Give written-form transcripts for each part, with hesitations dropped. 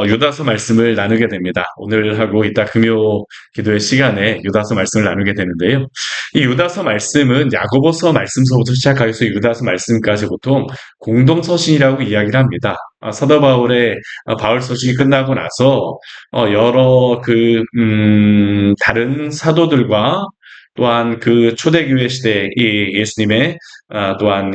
유다서 말씀을 나누게 됩니다. 오늘 하고 이따 금요 기도의 시간에 유다서 말씀을 나누게 되는데요. 이 유다서 말씀은 야고보서 말씀서부터 시작해서 유다서 말씀까지 보통 공동서신이라고 이야기를 합니다. 사도 바울의 바울 서신이 끝나고 나서 여러 다른 사도들과 또한 그 초대교회 시대 이 예수님의 또한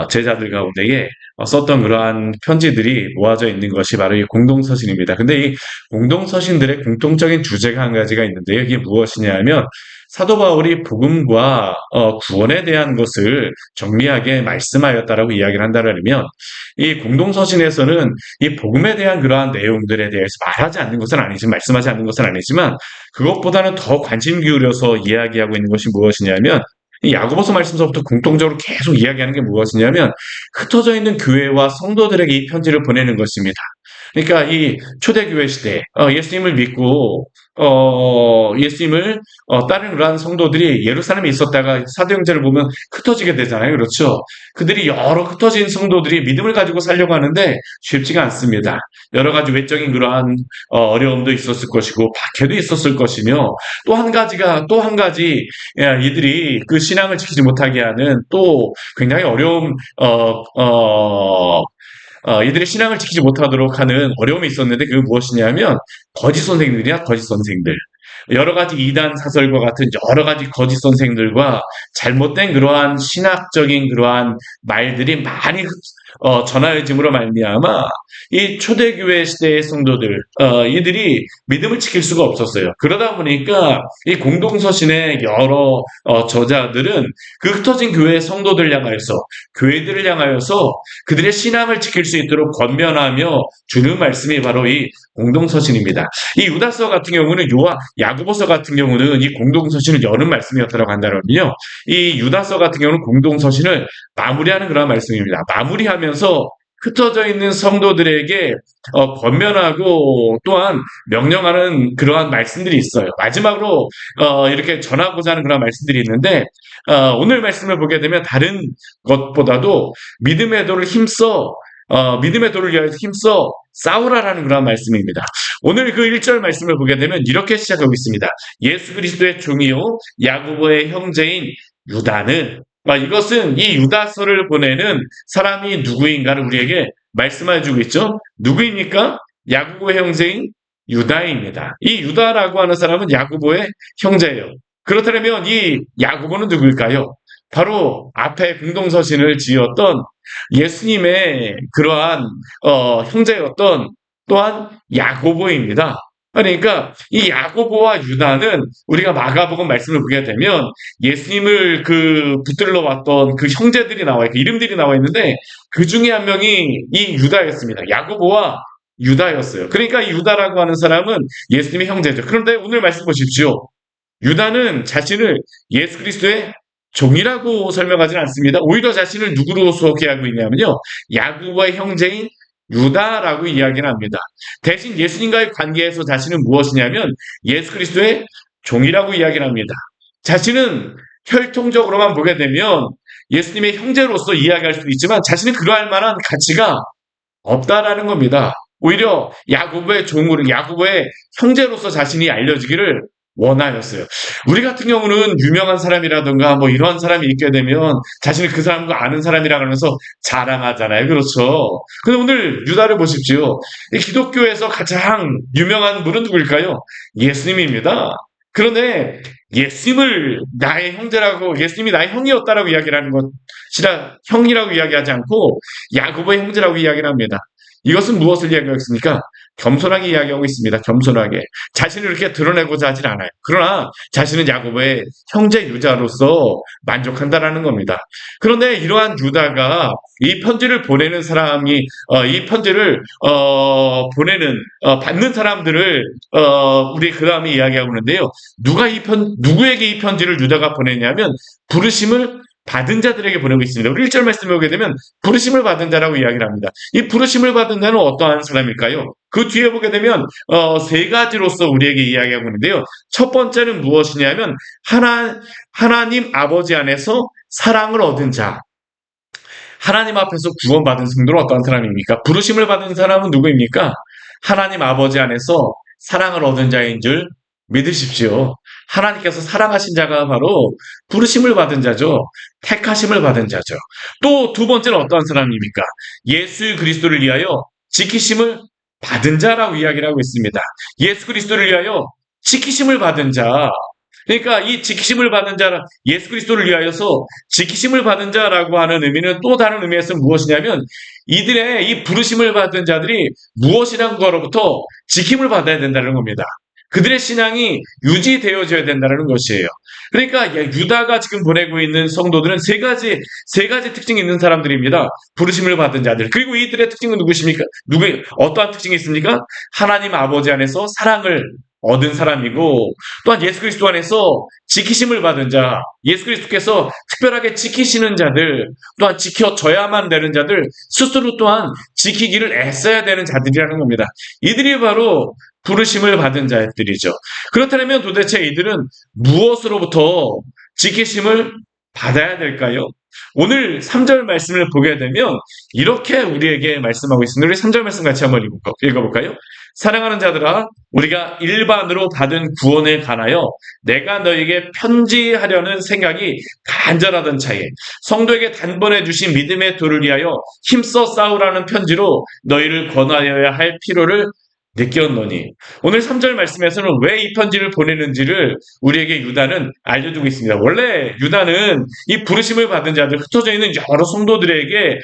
제자들 가운데에 썼던 그러한 편지들이 모아져 있는 것이 바로 이 공동서신입니다. 근데 이 공동서신들의 공통적인 주제가 한 가지가 있는데요. 이게 무엇이냐면 사도 바울이 복음과 구원에 대한 것을 정리하게 말씀하였다라고 이야기를 한다면 이 공동서신에서는 이 복음에 대한 그러한 내용들에 대해서 말하지 않는 것은 아니지만 말씀하지 않는 것은 아니지만 그것보다는 더 관심 기울여서 이야기하고 있는 것이 무엇이냐면 이 야고보서 말씀서부터 공통적으로 계속 이야기하는 게 무엇이냐면 흩어져 있는 교회와 성도들에게 이 편지를 보내는 것입니다. 그러니까 이 초대교회 시대 예수님을 믿고 예수님을 따르는 그러한 성도들이 예루살렘에 있었다가 사도행전을 보면 흩어지게 되잖아요. 그렇죠? 그들이 여러 흩어진 성도들이 믿음을 가지고 살려고 하는데 쉽지가 않습니다. 여러 가지 외적인 그러한 어려움도 있었을 것이고 박해도 있었을 것이며 또 한 가지 이들이 그 신앙을 지키지 못하게 하는 또 굉장히 어려움 이들의 신앙을 지키지 못하도록 하는 어려움이 있었는데 그게 무엇이냐면 거짓 선생들이야 거짓 선생들. 여러 가지 이단 사설과 같은 여러 가지 거짓 선생들과 잘못된 그러한 신학적인 그러한 말들이 많이 전하여짐으로 말미암아 이 초대교회 시대의 성도들 이들이 믿음을 지킬 수가 없었어요. 그러다 보니까 이 공동서신의 여러 저자들은 그 흩어진 교회의 성도들 향하여서 교회들을 향하여서 그들의 신앙을 지킬 수 있도록 권면하며 주는 말씀이 바로 이 공동서신입니다. 이 유다서 같은 경우는 야고보서 같은 경우는 이 공동서신을 여는 말씀이었다고 한다면요. 이 유다서 같은 경우는 공동서신을 마무리하는 그런 말씀입니다. 마무리하면서 흩어져 있는 성도들에게 권면하고 또한 명령하는 그러한 말씀들이 있어요. 마지막으로 이렇게 전하고자 하는 그런 말씀들이 있는데 오늘 말씀을 보게 되면 다른 것보다도 믿음의 도를 위하여 힘써 싸우라라는 그런 말씀입니다. 오늘 그 1절 말씀을 보게 되면 이렇게 시작하고 있습니다. 예수 그리스도의 종이요 야고보의 형제인 유다는 이것은 이 유다서를 보내는 사람이 누구인가를 우리에게 말씀해 주고 있죠. 누구입니까? 야고보의 형제인 유다입니다. 이 유다라고 하는 사람은 야고보의 형제예요. 그렇다면 이 야고보는 누구일까요? 바로 앞에 공동서신을 지었던 예수님의 그러한 형제였던 또한 야고보입니다. 그러니까 이 야고보와 유다는 우리가 마가복음 말씀을 보게 되면 예수님을 붙들러 왔던 그 형제들이 나와요. 그 이름들이 나와 있는데 그 중에 한 명이 이 유다였습니다. 야고보와 유다였어요. 그러니까 이 유다라고 하는 사람은 예수님의 형제죠. 그런데 오늘 말씀 보십시오. 유다는 자신을 예수 그리스도의 종이라고 설명하지는 않습니다. 오히려 자신을 누구로 소개하고 있냐면요. 야고보의 형제인 유다라고 이야기를 합니다. 대신 예수님과의 관계에서 자신은 무엇이냐면 예수 그리스도의 종이라고 이야기를 합니다. 자신은 혈통적으로만 보게 되면 예수님의 형제로서 이야기할 수도 있지만 자신은 그러할 만한 가치가 없다라는 겁니다. 오히려 야고보의 형제로서 자신이 알려지기를 원하였어요. 우리 같은 경우는 유명한 사람이라든가 이러한 사람이 있게 되면 자신을 그 사람과 아는 사람이라 그러면서 자랑하잖아요. 그렇죠. 근데 오늘 유다를 보십시오. 이 기독교에서 가장 유명한 분은 누구일까요? 예수님입니다. 그런데 예수님이 나의 형이었다라고 이야기를 하는 것이라 형이라고 이야기하지 않고 야고보의 형제라고 이야기를 합니다. 이것은 무엇을 이야기하고 있습니까? 겸손하게 이야기하고 있습니다. 겸손하게. 자신을 이렇게 드러내고자 하진 않아요. 그러나 자신은 야고보의 형제 유다로서 만족한다라는 겁니다. 그런데 이러한 유다가 이 편지를 보내는 사람이 이 편지를 받는 사람들을 우리 그 다음에 이야기하고 있는데요. 누구에게 이 편지를 유다가 보냈냐면 부르심을 받은 자들에게 보내고 있습니다. 우리 1절 말씀을 보게 되면 부르심을 받은 자라고 이야기를 합니다. 이 부르심을 받은 자는 어떠한 사람일까요? 그 뒤에 보게 되면 세 가지로서 우리에게 이야기하고 있는데요. 첫 번째는 무엇이냐면 하나님 아버지 안에서 사랑을 얻은 자. 하나님 앞에서 구원받은 성도는 어떠한 사람입니까? 부르심을 받은 사람은 누구입니까? 하나님 아버지 안에서 사랑을 얻은 자인 줄 믿으십시오. 하나님께서 사랑하신 자가 바로 부르심을 받은 자죠. 택하심을 받은 자죠. 또 두 번째는 어떠한 사람입니까? 예수 그리스도를 위하여 지키심을 받은 자라고 이야기를 하고 있습니다. 예수 그리스도를 위하여 지키심을 받은 자. 그러니까 이 지키심을 받은 자라, 예수 그리스도를 위하여서 지키심을 받은 자라고 하는 의미는 또 다른 의미에서는 무엇이냐면, 이들의 이 부르심을 받은 자들이 무엇이란 거로부터 지킴을 받아야 된다는 겁니다. 그들의 신앙이 유지되어져야 된다는 것이에요. 그러니까 유다가 지금 보내고 있는 성도들은 세 가지 특징이 있는 사람들입니다. 부르심을 받은 자들. 그리고 이들의 특징은 누구십니까? 어떠한 특징이 있습니까? 하나님 아버지 안에서 사랑을 얻은 사람이고, 또한 예수 그리스도 안에서 지키심을 받은 자, 예수 그리스도께서 특별하게 지키시는 자들, 또한 지켜져야만 되는 자들, 스스로 또한 지키기를 애써야 되는 자들이라는 겁니다. 이들이 바로 부르심을 받은 자들이죠. 그렇다면 도대체 이들은 무엇으로부터 지키심을 받아야 될까요? 오늘 3절 말씀을 보게 되면 이렇게 우리에게 말씀하고 있습니다. 우리 3절 말씀 같이 한번 읽어볼까요? 사랑하는 자들아, 우리가 일반으로 받은 구원에 관하여 내가 너에게 편지하려는 생각이 간절하던 차에 성도에게 단번에 주신 믿음의 도를 위하여 힘써 싸우라는 편지로 너희를 권하여야 할 필요를 느꼈노니. 오늘 3절 말씀에서는 왜 이 편지를 보내는지를 우리에게 유다는 알려주고 있습니다. 원래 유다는 이 부르심을 받은 자들, 흩어져 있는 여러 성도들에게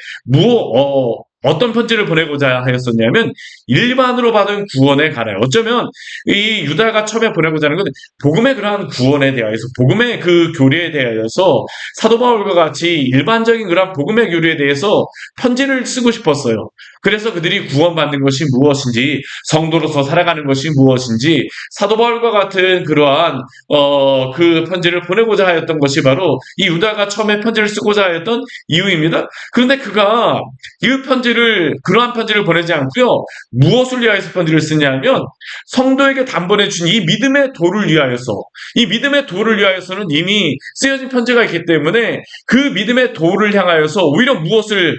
어떤 편지를 보내고자 하였었냐면 일반으로 받은 구원에 관하여, 어쩌면 이 유다가 처음에 보내고자 하는 것은 복음의 그러한 구원에 대하여서, 복음의 그 교리에 대하여서 사도 바울과 같이 일반적인 그러한 복음의 교리에 대해서 편지를 쓰고 싶었어요. 그래서 그들이 구원받는 것이 무엇인지, 성도로서 살아가는 것이 무엇인지, 사도 바울과 같은 그러한 그 편지를 보내고자 하였던 것이 바로 이 유다가 처음에 편지를 쓰고자 하였던 이유입니다. 그런데 그가 그러한 편지를 보내지 않고요, 무엇을 위하여서 편지를 쓰냐면 성도에게 단번에 준 이 믿음의 도를 위하여서, 이 믿음의 도를 위하여서는 이미 쓰여진 편지가 있기 때문에 그 믿음의 도를 향하여서 오히려 무엇을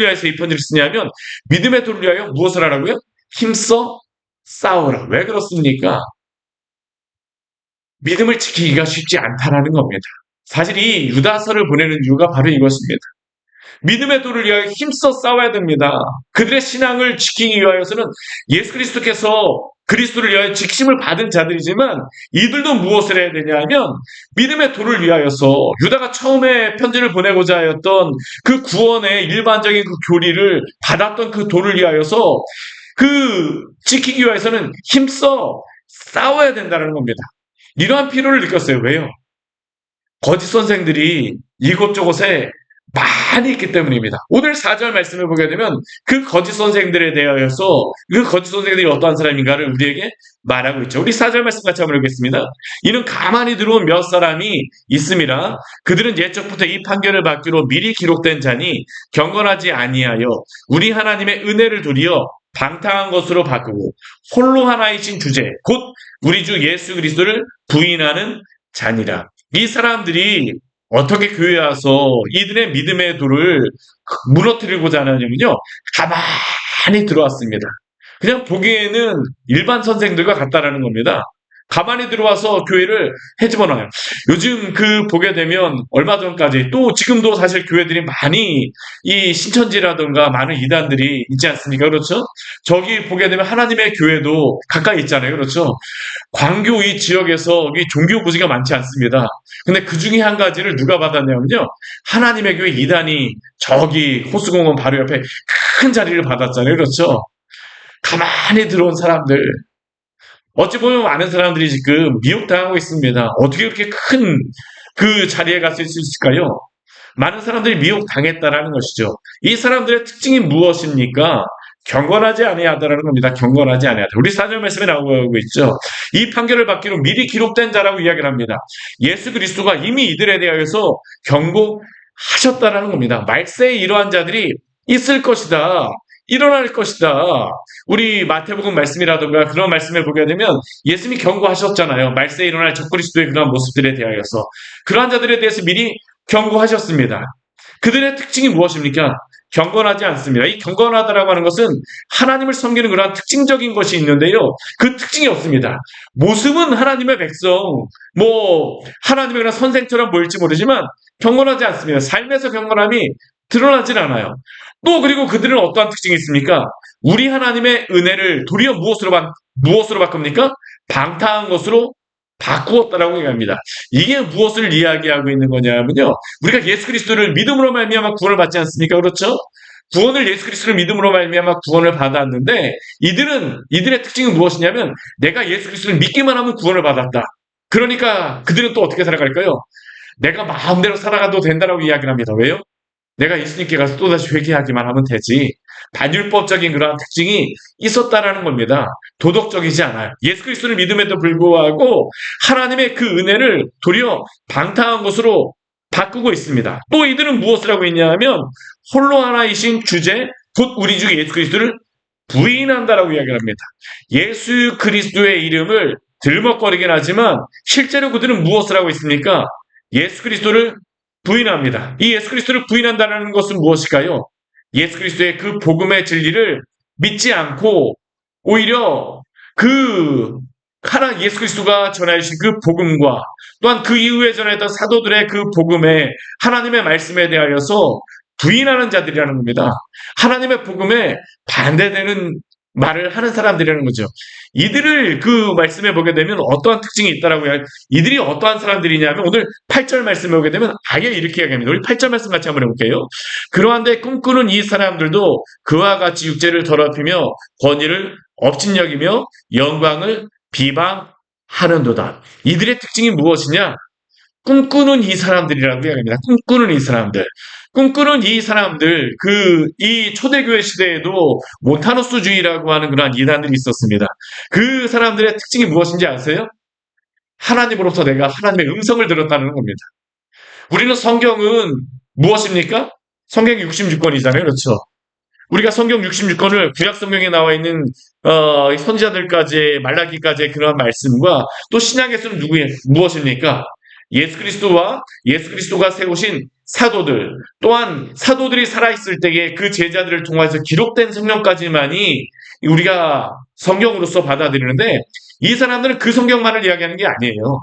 위하여서 이 편지를 쓰냐면 믿음의 도를 위하여 무엇을 하라고요? 힘써 싸우라. 왜 그렇습니까? 믿음을 지키기가 쉽지 않다라는 겁니다. 사실 이 유다서를 보내는 이유가 바로 이것입니다. 믿음의 도를 위하여 힘써 싸워야 됩니다. 그들의 신앙을 지키기 위하여서는 예수 그리스도를 위하여 지킴을 받은 자들이지만, 이들도 무엇을 해야 되냐면 믿음의 도를 위하여서 유다가 처음에 편지를 보내고자 하였던 그 구원의 일반적인 그 교리를 받았던 그 도를 위하여서 그 지키기 위해서는 힘써 싸워야 된다는 겁니다. 이러한 필요를 느꼈어요. 왜요? 거짓 선생들이 이곳저곳에 많이 있기 때문입니다. 오늘 4절 말씀을 보게 되면 그 거짓 선생들에 대하여서 그 거짓 선생들이 어떠한 사람인가를 우리에게 말하고 있죠. 우리 4절 말씀 같이 한번 읽겠습니다. 이는 가만히 들어온 몇 사람이 있음이라. 그들은 옛적부터 이 판결을 받기로 미리 기록된 자니 경건하지 아니하여 우리 하나님의 은혜를 도리어 방탕한 것으로 바꾸고 홀로 하나이신 주제 곧 우리 주 예수 그리스도를 부인하는 자니라. 이 사람들이 어떻게 교회에 와서 이들의 믿음의 도를 무너뜨리고자 하느냐면요, 가만히 들어왔습니다. 그냥 보기에는 일반 선생들과 같다라는 겁니다. 가만히 들어와서 교회를 헤집어놔요. 요즘 보게 되면 얼마 전까지, 또 지금도 사실 교회들이 많이 이 신천지라든가 많은 이단들이 있지 않습니까? 그렇죠? 저기 보게 되면 하나님의 교회도 가까이 있잖아요. 그렇죠? 광교 이 지역에서 이 종교 부지가 많지 않습니다. 근데 그 중에 한 가지를 누가 받았냐면요, 하나님의 교회 이단이 저기 호수공원 바로 옆에 큰 자리를 받았잖아요. 그렇죠? 가만히 들어온 사람들, 어찌 보면 많은 사람들이 지금 미혹당하고 있습니다. 어떻게 그렇게 큰 그 자리에 갈 수 있을까요? 많은 사람들이 미혹당했다라는 것이죠. 이 사람들의 특징이 무엇입니까? 경건하지 아니하다라는 겁니다. 경건하지 아니하다. 우리 4절 말씀에 나오고 있죠. 이 판결을 받기로 미리 기록된 자라고 이야기를 합니다. 예수 그리스도가 이미 이들에 대하여서 경고하셨다라는 겁니다. 말세에 이러한 자들이 있을 것이다. 일어날 것이다. 우리 마태복음 말씀이라든가 그런 말씀을 보게 되면 예수님이 경고하셨잖아요. 말세에 일어날 적그리스도의 그런 모습들에 대하여서. 그러한 자들에 대해서 미리 경고하셨습니다. 그들의 특징이 무엇입니까? 경건하지 않습니다. 이 경건하다라고 하는 것은 하나님을 섬기는 그러한 특징적인 것이 있는데요. 그 특징이 없습니다. 모습은 하나님의 백성, 하나님의 그런 선생처럼 보일지 모르지만 경건하지 않습니다. 삶에서 경건함이 드러나질 않아요. 또 그리고 그들은 어떠한 특징이 있습니까? 우리 하나님의 은혜를 도리어 무엇으로 바꿉니까? 방탕한 것으로 바꾸었다라고 얘기합니다. 이게 무엇을 이야기하고 있는 거냐면요. 우리가 예수 그리스도를 믿음으로 말미암아 구원을 받지 않습니까? 그렇죠? 구원을 예수 그리스도를 믿음으로 말미암아 구원을 받았는데 이들의 특징은 무엇이냐면 내가 예수 그리스도를 믿기만 하면 구원을 받았다. 그러니까 그들은 또 어떻게 살아갈까요? 내가 마음대로 살아가도 된다라고 이야기를 합니다. 왜요? 내가 예수님께 가서 또다시 회개하기만 하면 되지. 반율법적인 그러한 특징이 있었다라는 겁니다. 도덕적이지 않아요. 예수 그리스도를 믿음에도 불구하고 하나님의 그 은혜를 도리어 방탕한 것으로 바꾸고 있습니다. 또 이들은 무엇을 하고 있냐 하면 홀로 하나이신 주제, 곧 우리 주 예수 그리스도를 부인한다라고 이야기를 합니다. 예수 그리스도의 이름을 들먹거리긴 하지만 실제로 그들은 무엇을 하고 있습니까? 예수 그리스도를 부인합니다. 이 예수 그리스도를 부인한다는 것은 무엇일까요? 예수 그리스도의 그 복음의 진리를 믿지 않고 오히려 그 예수 그리스도가 전하신 그 복음과 또한 그 이후에 전했던 사도들의 그 복음에 하나님의 말씀에 대하여서 부인하는 자들이라는 겁니다. 하나님의 복음에 반대되는 말을 하는 사람들이라는 거죠. 이들을 그 말씀에 보게 되면 어떠한 특징이 있다라고 해요. 이들이 어떠한 사람들이냐면 오늘 8절 말씀에 보게 되면 아예 이렇게 이야기합니다. 우리 8절 말씀 같이 한번 해볼게요. 그러한데 꿈꾸는 이 사람들도 그와 같이 육체를 더럽히며 권위를 업신여기며 영광을 비방하는도다. 이들의 특징이 무엇이냐? 꿈꾸는 이 사람들이라고 이야기합니다. 꿈꾸는 이 사람들. 꿈꾸는 이 사람들, 이 초대교회 시대에도 몬타노스주의라고 하는 그러한 이단들이 있었습니다. 그 사람들의 특징이 무엇인지 아세요? 하나님으로부터 내가 하나님의 음성을 들었다는 겁니다. 우리는 성경은 무엇입니까? 성경이 66권이잖아요. 그렇죠? 우리가 성경 66권을 구약 성경에 나와 있는 선지자들까지의 말라기까지의 그러한 말씀과 또 신약에서는 무엇입니까? 예수 그리스도가 세우신 사도들, 또한 사도들이 살아있을 때에 그 제자들을 통해서 기록된 성경까지만이 우리가 성경으로서 받아들이는데 이 사람들은 그 성경만을 이야기하는 게 아니에요.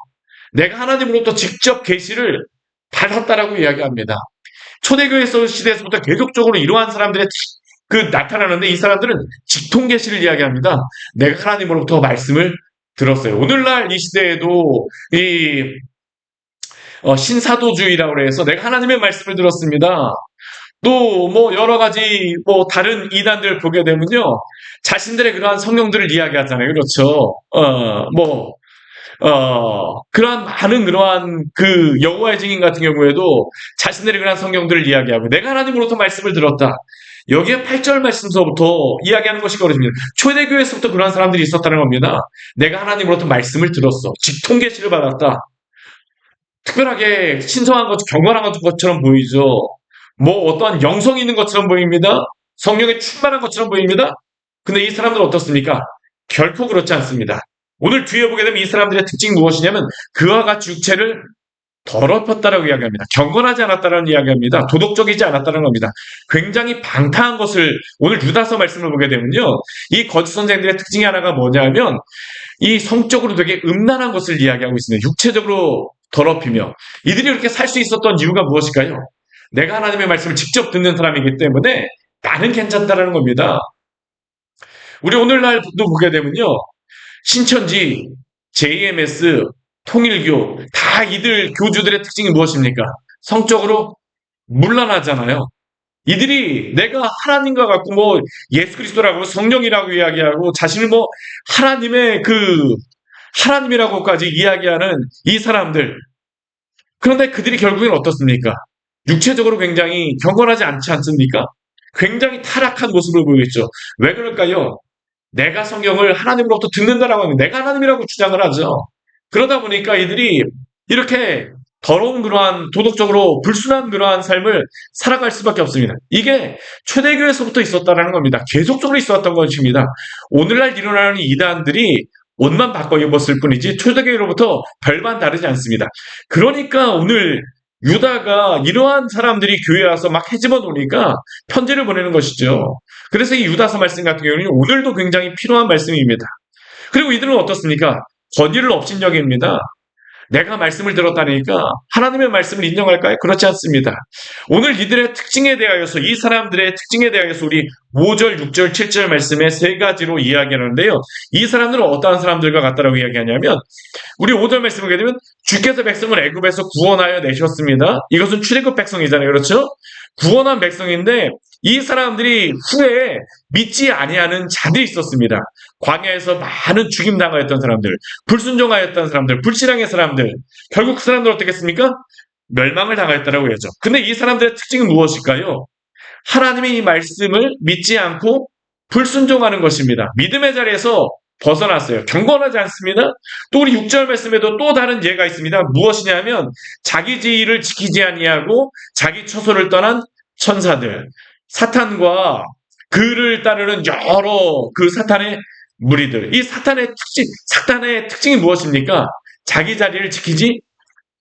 내가 하나님으로부터 직접 계시를 받았다라고 이야기합니다. 초대교회 시대에서부터 계속적으로 이러한 사람들의 나타나는데 이 사람들은 직통 계시를 이야기합니다. 내가 하나님으로부터 말씀을 들었어요. 오늘날 이 시대에도 신사도주의라고 해서 내가 하나님의 말씀을 들었습니다. 또 여러 가지 다른 이단들 보게 되면요. 자신들의 그러한 성경들을 이야기하잖아요. 그렇죠. 그러한 많은 그러한 여호와의 증인 같은 경우에도 자신들의 그러한 성경들을 이야기하고 내가 하나님으로부터 말씀을 들었다. 여기에 8절 말씀서부터 이야기하는 것이 거짓입니다. 초대교회에서부터 그러한 사람들이 있었다는 겁니다. 내가 하나님으로부터 말씀을 들었어. 직통 계시를 받았다. 특별하게 신성한 것, 경건한 것처럼 보이죠. 어떠한 영성이 있는 것처럼 보입니다. 성령에 충만한 것처럼 보입니다. 근데 이 사람들은 어떻습니까? 결코 그렇지 않습니다. 오늘 뒤에 보게 되면 이 사람들의 특징이 무엇이냐면 그와 같이 육체를 더럽혔다라고 이야기합니다. 경건하지 않았다라는 이야기합니다. 도덕적이지 않았다는 겁니다. 굉장히 방탕한 것을 오늘 유다서 말씀을 보게 되면요. 이 거짓 선생들의 특징이 하나가 뭐냐면 이 성적으로 되게 음란한 것을 이야기하고 있습니다. 육체적으로 더럽히며 이들이 이렇게 살 수 있었던 이유가 무엇일까요? 내가 하나님의 말씀을 직접 듣는 사람이기 때문에 나는 괜찮다라는 겁니다. 우리 오늘날도 보게 되면요. 신천지, JMS, 통일교 다 이들 교주들의 특징이 무엇입니까? 성적으로 문란하잖아요. 이들이 내가 하나님과 같고 예수 그리스도라고 성령이라고 이야기하고 자신을 하나님의 하나님이라고까지 이야기하는 이 사람들. 그런데 그들이 결국엔 어떻습니까? 육체적으로 굉장히 경건하지 않지 않습니까? 굉장히 타락한 모습을 보이겠죠. 왜 그럴까요? 내가 성경을 하나님으로부터 듣는다라고 하면 내가 하나님이라고 주장을 하죠. 그러다 보니까 이들이 이렇게 더러운 그러한 도덕적으로 불순한 그러한 삶을 살아갈 수밖에 없습니다. 이게 초대교회에서부터 있었다는 겁니다. 계속적으로 있었던 것입니다. 오늘날 일어나는 이단들이 옷만 바꿔 입었을 뿐이지 초대교회로부터 별반 다르지 않습니다. 그러니까 오늘 유다가 이러한 사람들이 교회에 와서 막 헤집어 놓으니까 편지를 보내는 것이죠. 그래서 이 유다서 말씀 같은 경우는 오늘도 굉장히 필요한 말씀입니다. 그리고 이들은 어떻습니까? 권위를 업신여깁니다. 내가 말씀을 들었다니까 하나님의 말씀을 인정할까요? 그렇지 않습니다. 오늘 이들의 특징에 대하여서, 이 사람들의 특징에 대하여서 우리 5절, 6절, 7절 말씀에 세 가지로 이야기하는데요. 이 사람들은 어떠한 사람들과 같다라고 이야기하냐면, 우리 5절 말씀을 보게 되면 주께서 백성을 애굽에서 구원하여 내셨습니다. 이것은 출애굽 백성이잖아요. 그렇죠? 구원한 백성인데 이 사람들이 후에 믿지 아니하는 자들이 있었습니다. 광야에서 많은 죽임당하였던 사람들, 불순종하였던 사람들, 불신앙의 사람들, 결국 그 사람들 어떻겠습니까? 멸망을 당하였다라고 해야죠. 근데 이 사람들의 특징은 무엇일까요? 하나님의 이 말씀을 믿지 않고 불순종하는 것입니다. 믿음의 자리에서 벗어났어요. 경건하지 않습니다. 또 우리 6절 말씀에도 또 다른 예가 있습니다. 무엇이냐면 자기 지위를 지키지 아니하고 자기 처소를 떠난 천사들, 사탄과 그를 따르는 여러 그 사탄의 무리들. 이 사탄의 특징이 무엇입니까? 자기 자리를 지키지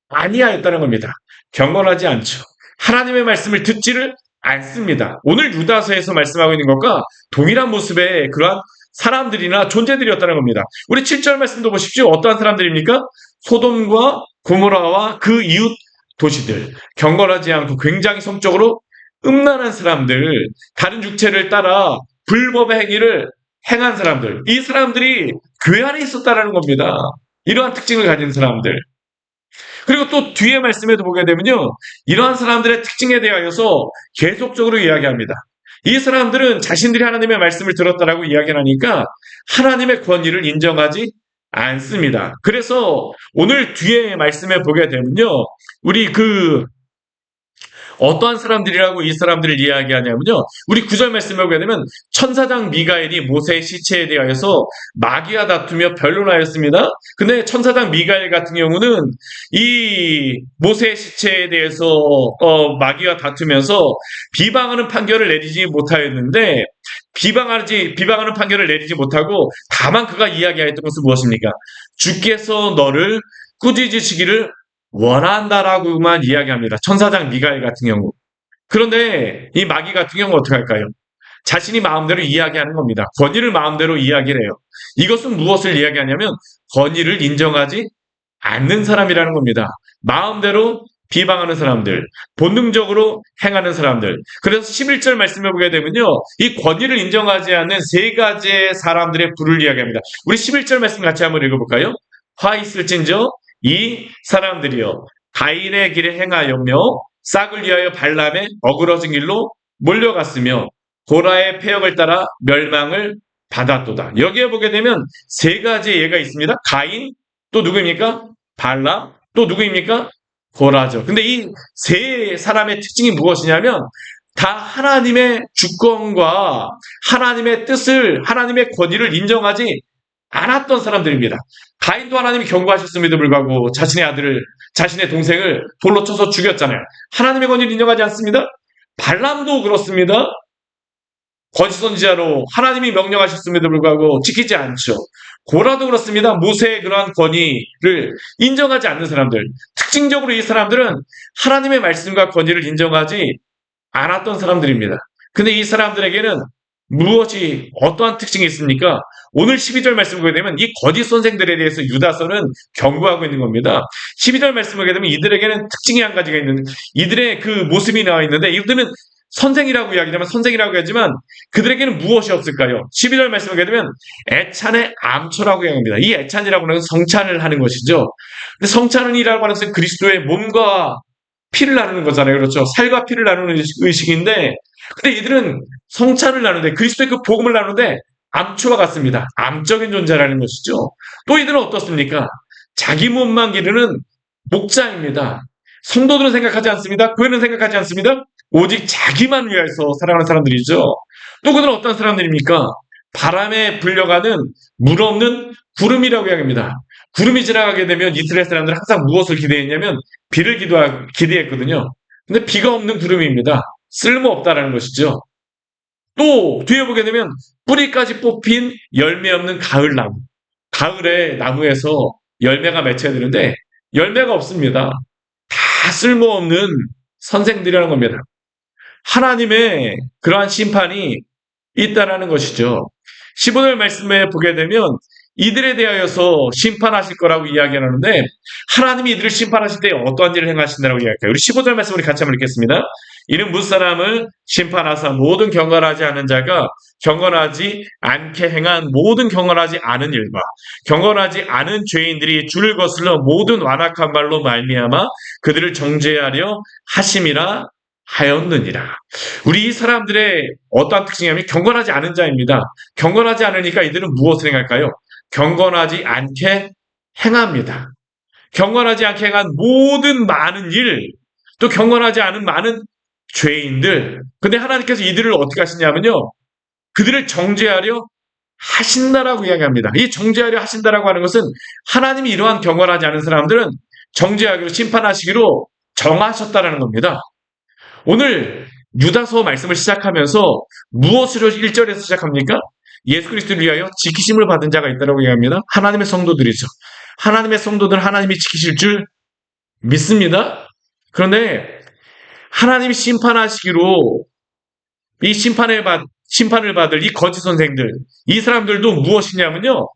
아니하였다는 겁니다. 경건하지 않죠. 하나님의 말씀을 듣지를 않습니다. 오늘 유다서에서 말씀하고 있는 것과 동일한 모습의 그러한 사람들이나 존재들이었다는 겁니다. 우리 7절 말씀도 보십시오. 어떠한 사람들입니까? 소돔과 고모라와 그 이웃 도시들. 경건하지 않고 굉장히 성적으로 음란한 사람들, 다른 육체를 따라 불법의 행위를 행한 사람들. 이 사람들이 교회 안에 있었다는 겁니다. 이러한 특징을 가진 사람들. 그리고 또 뒤에 말씀에도 보게 되면요. 이러한 사람들의 특징에 대하여서 계속적으로 이야기합니다. 이 사람들은 자신들이 하나님의 말씀을 들었다라고 이야기하니까 하나님의 권위를 인정하지 않습니다. 그래서 오늘 뒤에 말씀에 보게 되면요. 우리 어떠한 사람들이라고 이 사람들을 이야기하냐면요. 우리 9절 말씀에 보게 되면 천사장 미가엘이 모세의 시체에 대하여서 마귀와 다투며 변론하였습니다. 근데 천사장 미가엘 같은 경우는 이 모세의 시체에 대해서 마귀와 다투면서 비방하는 판결을 내리지 못하였는데, 비방하는 판결을 내리지 못하고 다만 그가 이야기하였던 것은 무엇입니까? 주께서 너를 꾸짖으시기를 원한다라고만 이야기합니다. 천사장 미가엘 같은 경우. 그런데 이 마귀 같은 경우 어떻게 할까요? 자신이 마음대로 이야기하는 겁니다. 권위를 마음대로 이야기를 해요. 이것은 무엇을 이야기하냐면 권위를 인정하지 않는 사람이라는 겁니다. 마음대로 비방하는 사람들, 본능적으로 행하는 사람들. 그래서 11절 말씀해 보게 되면요. 이 권위를 인정하지 않는 세 가지의 사람들의 부를 이야기합니다. 우리 11절 말씀 같이 한번 읽어볼까요? 화 있을진저 이 사람들이여 가인의 길에 행하여며 싹을 위하여 발람의 어그러진 길로 몰려갔으며 고라의 폐역을 따라 멸망을 받았도다. 여기에 보게 되면 세 가지의 예가 있습니다. 가인, 또 누구입니까? 발람, 또 누구입니까? 고라죠. 근데 이 세 사람의 특징이 무엇이냐면 다 하나님의 주권과 하나님의 뜻을, 하나님의 권위를 인정하지 않았던 사람들입니다. 가인도 하나님이 경고하셨음에도 불구하고 자신의 동생을 돌로 쳐서 죽였잖아요. 하나님의 권위를 인정하지 않습니다. 발람도 그렇습니다. 거짓 선지자로 하나님이 명령하셨음에도 불구하고 지키지 않죠. 고라도 그렇습니다. 모세의 그러한 권위를 인정하지 않는 사람들. 특징적으로 이 사람들은 하나님의 말씀과 권위를 인정하지 않았던 사람들입니다. 근데 이 사람들에게는 어떠한 특징이 있습니까? 오늘 12절 말씀을 보게 되면 이 거짓 선생들에 대해서 유다서는 경고하고 있는 겁니다. 12절 말씀을 보게 되면 이들에게는 특징이 한 가지가 있는, 이들의 그 모습이 나와 있는데, 이들은 선생이라고 하지만 그들에게는 무엇이 없을까요? 12절 말씀을 보게 되면 애찬의 암초라고 이야기합니다. 이 애찬이라고 하는 것은 성찬을 하는 것이죠. 근데 성찬이라고 하는 것은 그리스도의 몸과 피를 나누는 거잖아요. 그렇죠? 살과 피를 나누는 의식인데, 근데 이들은 성찬을 나누는데, 그리스도의 그 복음을 나누는데 암초와 같습니다. 암적인 존재라는 것이죠. 또 이들은 어떻습니까? 자기 몸만 기르는 목자입니다. 성도들은 생각하지 않습니다. 교회는 생각하지 않습니다. 오직 자기만 위해서 살아가는 사람들이죠. 또 그들은 어떤 사람들입니까? 바람에 불려가는 물 없는 구름이라고 이야기합니다. 구름이 지나가게 되면 이스라엘 사람들은 항상 무엇을 기대했냐면 비를 기대했거든요. 근데 비가 없는 구름입니다. 쓸모없다라는 것이죠. 또 뒤에 보게 되면 뿌리까지 뽑힌 열매 없는 가을나무. 가을에 나무에서 열매가 맺혀야 되는데 열매가 없습니다. 다 다 쓸모없는 선생들이라는 겁니다. 하나님의 그러한 심판이 있다라는 것이죠. 15절 말씀에 보게 되면 이들에 대하여서 심판하실 거라고 이야기하는데 하나님이 이들을 심판하실 때 어떠한 일을 행하신다고 이야기해요. 우리 15절 말씀 우리 같이 한번 읽겠습니다. 이는 무사람을 심판하사 모든 경건하지 않은 자가 경건하지 않게 행한 모든 경건하지 않은 일과 경건하지 않은 죄인들이 주를 거슬러 모든 완악한 말로 말미암아 그들을 정죄하려 하심이라 하였느니라. 우리 이 사람들의 어떠한 특징이냐면 경건하지 않은 자입니다. 경건하지 않으니까 이들은 무엇을 행할까요? 경건하지 않게 행합니다. 경건하지 않게 행한 모든 많은 일, 또 경건하지 않은 많은 죄인들. 근데 하나님께서 이들을 어떻게 하시냐면요. 그들을 정죄하려 하신다라고 이야기합니다. 이 정죄하려 하신다라고 하는 것은 하나님이 이러한 경건하지 않은 사람들은 정죄하기로 심판하시기로 정하셨다라는 겁니다. 오늘 유다서 말씀을 시작하면서 무엇으로 1절에서 시작합니까? 예수 그리스도를 위하여 지키심을 받은 자가 있다고 이야기합니다. 하나님의 성도들이죠. 하나님의 성도들은 하나님이 지키실 줄 믿습니다. 그런데 하나님이 심판하시기로 이 심판을 받을 이 거짓 선생들, 이 사람들도 무엇이냐면요.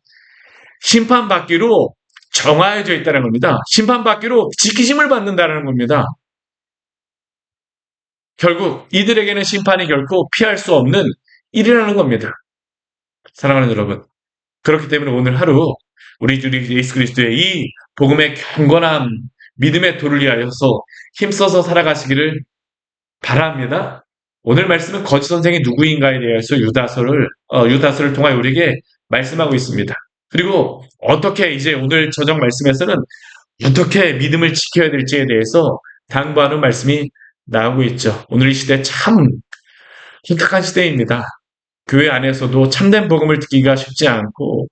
심판받기로 정하여져 있다는 겁니다. 심판받기로 지키심을 받는다는 겁니다. 결국 이들에게는 심판이 결코 피할 수 없는 일이라는 겁니다. 사랑하는 여러분, 그렇기 때문에 오늘 하루 우리 주 예수 그리스도의 이 복음의 경건함, 믿음의 도를 위하여서 힘써서 살아가시기를 바랍니다. 오늘 말씀은 거짓 선생이 누구인가에 대해서 유다서를 통하여 우리에게 말씀하고 있습니다. 그리고 어떻게 이제 오늘 저녁 말씀에서는 어떻게 믿음을 지켜야 될지에 대해서 당부하는 말씀이 나오고 있죠. 오늘 이 시대 참 심각한 시대입니다. 교회 안에서도 참된 복음을 듣기가 쉽지 않고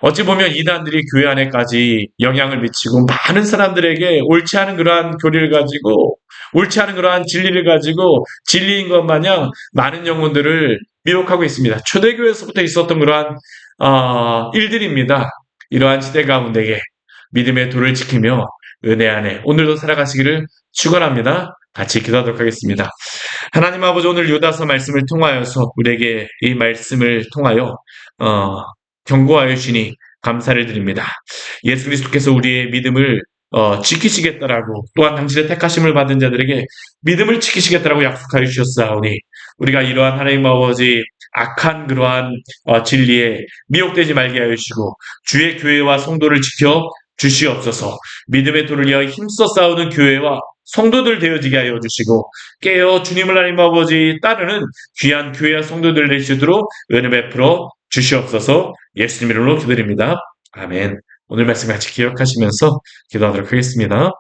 어찌 보면 이단들이 교회 안에까지 영향을 미치고 많은 사람들에게 옳지 않은 그러한 교리를 가지고 옳지 않은 그러한 진리를 가지고 진리인 것 마냥 많은 영혼들을 미혹하고 있습니다. 초대교회에서부터 있었던 그러한 일들입니다. 이러한 시대 가운데에 믿음의 도를 지키며 은혜 안에 오늘도 살아가시기를 축원합니다. 같이 기도하도록 하겠습니다. 하나님 아버지 오늘 유다서 말씀을 통하여서 우리에게 이 말씀을 통하여 경고하여 주시니 감사를 드립니다. 예수 그리스도께서 우리의 믿음을 지키시겠다라고 또한 당신의 택하심을 받은 자들에게 믿음을 지키시겠다라고 약속하여 주셨사오니 우리가 이러한 하나님 아버지 악한 그러한 진리에 미혹되지 말게 하여 주시고 주의 교회와 성도를 지켜 주시옵소서. 믿음의 도를 위하여 힘써 싸우는 교회와 성도들 되어지게 하여 주시고 깨어 주님을 하나님 아버지 따르는 귀한 교회와 성도들 되시도록 은혜 베풀어 주시옵소서. 예수님 이름으로 기도드립니다. 아멘. 오늘 말씀 같이 기억하시면서 기도하도록 하겠습니다.